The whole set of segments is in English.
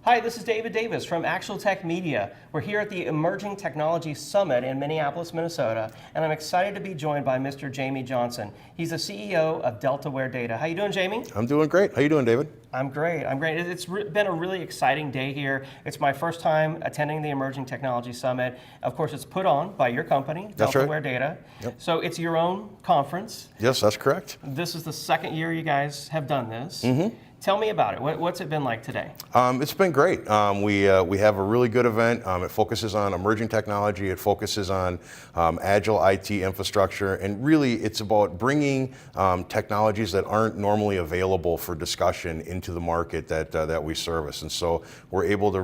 Hi, this is David Davis from Actual Tech Media. We're here at the Emerging Technology Summit in Minneapolis, Minnesota, and I'm excited to be joined by Mr. Jamie Johnson. He's the CEO of DeltaWare Data. How you doing, Jamie? I'm doing great. How you doing, David? I'm great. It's been a really exciting day here. It's my first time attending the Emerging Technology Summit. Of course, it's put on by your company, That's DeltaWare right. Data. Yep. So it's your own conference. Yes, that's correct. This is the second year you guys have done this. Mm-hmm. Tell me about it. What's it been like today? It's been great. We have a really good event. It focuses on emerging technology. It focuses on agile IT infrastructure, and really it's about bringing technologies that aren't normally available for discussion into the market that we service. And so we're able to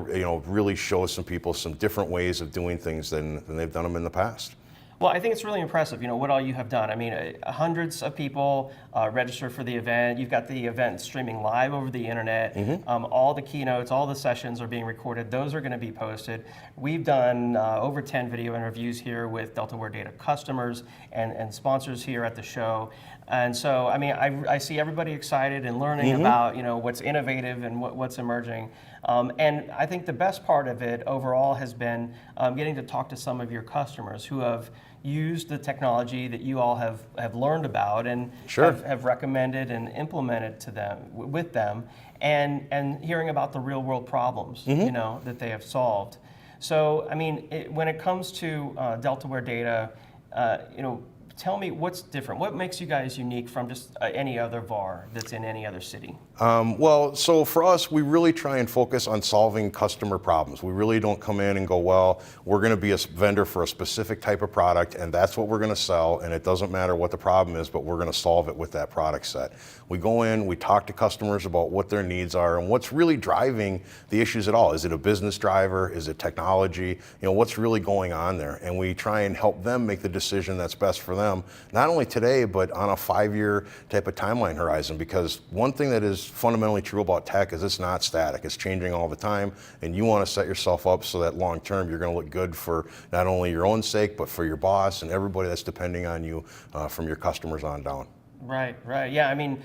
really show some people some different ways of doing things than they've done them in the past. Well, I think it's really impressive, what all you have done. I mean, hundreds of people registered for the event. You've got the event streaming live over the internet. Mm-hmm. All the keynotes, all the sessions are being recorded. Those are going to be posted. We've done over 10 video interviews here with DeltaWare Data customers and sponsors here at the show. And so, I mean, I see everybody excited and learning Mm-hmm. about, what's innovative and what's emerging. And I think the best part of it overall has been getting to talk to some of your customers who have used the technology that you all have learned about and Sure. have recommended and implemented to them with them, and hearing about the real world problems Mm-hmm. that they have solved. So I mean, when it comes to DeltaWare Data, tell me what's different. What makes you guys unique from just any other VAR that's in any other city? Well, so for us, we really try and focus on solving customer problems. We really don't come in and go, well, we're going to be a vendor for a specific type of product, and that's what we're going to sell, and it doesn't matter what the problem is, but we're going to solve it with that product set. We go in, we talk to customers about what their needs are and what's really driving the issues at all. Is it a business driver? Is it technology? What's really going on there? And we try and help them make the decision that's best for them, not only today, but on a 5-year type of timeline horizon. Because one thing that is fundamentally true about tech is it's not static. It's changing all the time, and you want to set yourself up so that long term you're going to look good for not only your own sake, but for your boss and everybody that's depending on you from your customers on down. Right. Yeah, I mean,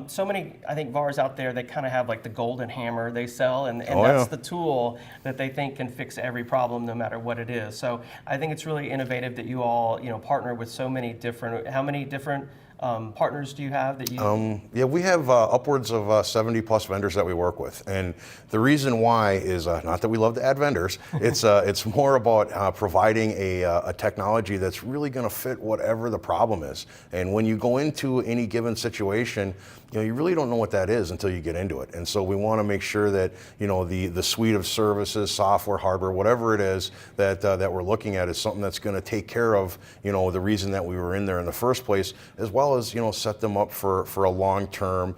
so many, I think, VARs out there, they kind of have like the golden hammer they sell, and that's the tool that they think can fix every problem no matter what it is. So I think it's really innovative that you all, partner with so many different, how many different partners do you have that you? Yeah, we have upwards of 70 plus vendors that we work with, and the reason why is not that we love to add vendors. It's more about providing a technology that's really going to fit whatever the problem is. And when you go into any given situation, you really don't know what that is until you get into it. And so we want to make sure that the suite of services, software, hardware, whatever it is that we're looking at is something that's going to take care of the reason that we were in there in the first place, as well as set them up for a long-term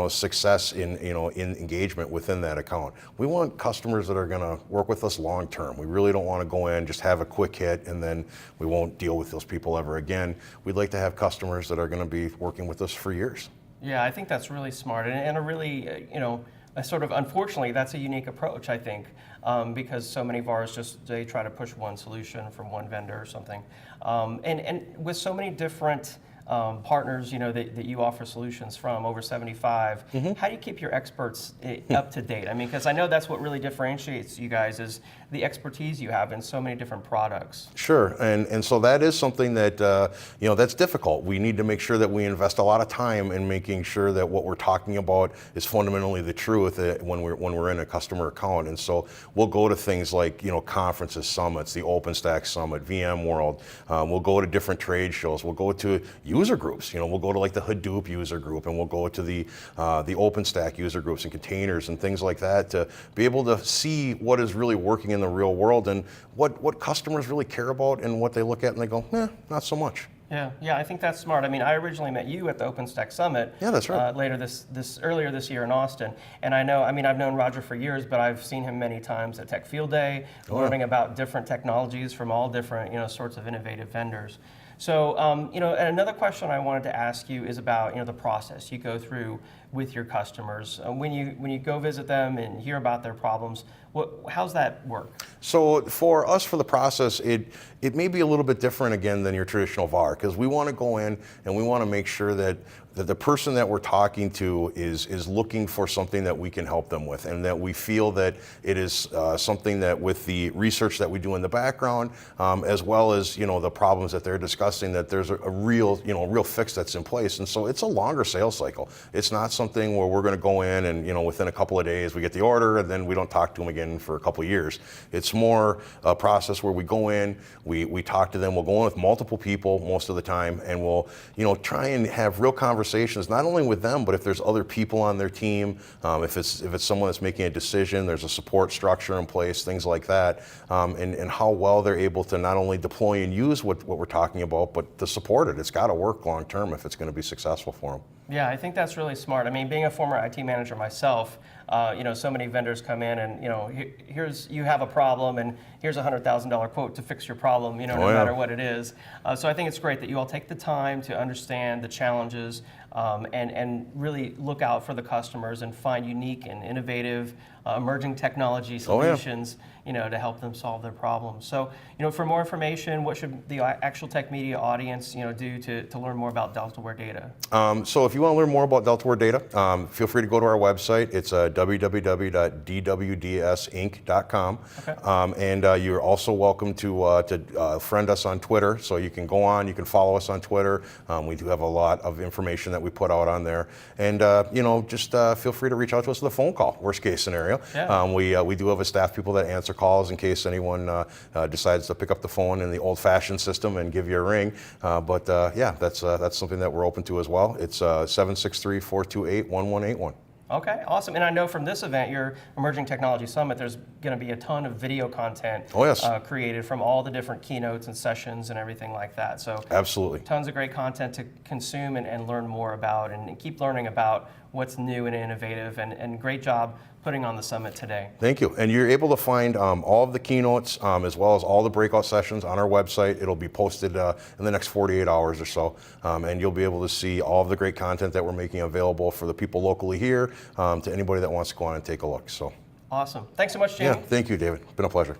success in engagement within that account. We want customers that are going to work with us long-term. We really don't want to go in, just have a quick hit, and then we won't deal with those people ever again. We'd like to have customers that are going to be working with us for years. Yeah, I think that's really smart, and a really, a sort of, unfortunately, that's a unique approach, I think, because so many VARs they try to push one solution from one vendor or something, and with so many different partners, that you offer solutions from, over 75. Mm-hmm. How do you keep your experts up to date? I mean, because I know that's what really differentiates you guys is the expertise you have in so many different products. Sure, and so that is something that that's difficult. We need to make sure that we invest a lot of time in making sure that what we're talking about is fundamentally the truth when we're in a customer account. And so we'll go to things like conferences, summits, the OpenStack Summit, VMworld. We'll go to different trade shows. We'll go to user groups. We'll go to like the Hadoop user group, and we'll go to the OpenStack user groups and containers and things like that to be able to see what is really working in the real world and what customers really care about and what they look at and they go, not so much. Yeah, I think that's smart. I mean, I originally met you at the OpenStack Summit. Yeah, that's right. Earlier this year in Austin, and I've known Roger for years, but I've seen him many times at Tech Field Day, learning about different technologies from all different sorts of innovative vendors. So, and another question I wanted to ask you is about the process you go through with your customers when you go visit them and hear about their problems. How's that work? So for us, for the process, it may be a little bit different again than your traditional VAR, because we want to go in and we want to make sure that the person that we're talking to is looking for something that we can help them with, and that we feel that it is something that, with the research that we do in the background, as well as the problems that they're discussing, that there's a real real fix that's in place. And so it's a longer sales cycle. It's not something where we're going to go in and within a couple of days we get the order and then we don't talk to them again for a couple of years. It's more a process where we go in, we talk to them. We'll go in with multiple people most of the time, and we'll try and have real conversations, not only with them, but if there's other people on their team, if it's someone that's making a decision, there's a support structure in place, things like that, and how well they're able to not only deploy and use what we're talking about, but to support it. It's got to work long term if it's going to be successful for them. Yeah, I think that's really smart. I mean, being a former IT manager myself, so many vendors come in and, here's, you have a problem and here's a $100,000 quote to fix your problem, no matter what it is. So I think it's great that you all take the time to understand the challenges and really look out for the customers and find unique and innovative emerging technology solutions, to help them solve their problems. So, for more information, what should the Actual Tech Media audience, do to learn more about DeltaWare data? So if you want to learn more about DeltaWare data, feel free to go to our website. It's www.dwdsinc.com. Okay. And you're also welcome to friend us on Twitter. So you can go on, you can follow us on Twitter. We do have a lot of information that we put out on there. And just feel free to reach out to us with a phone call, worst case scenario. Yeah. We do have a staff people that answer calls in case anyone decides to pick up the phone in the old-fashioned system and give you a ring. That's something that we're open to as well. It's 763-428-1181. Okay, awesome. And I know from this event, your Emerging Technology Summit, there's going to be a ton of video content created from all the different keynotes and sessions and everything like that. So absolutely, tons of great content to consume and learn more about and keep learning about what's new and innovative. And great job putting on the summit today. Thank you. And you're able to find all of the keynotes as well as all the breakout sessions on our website. It'll be posted in the next 48 hours or so. And you'll be able to see all of the great content that we're making available for the people locally here, to anybody that wants to go on and take a look. So awesome. Thanks so much, Jamie. Yeah, thank you, David. It's been a pleasure.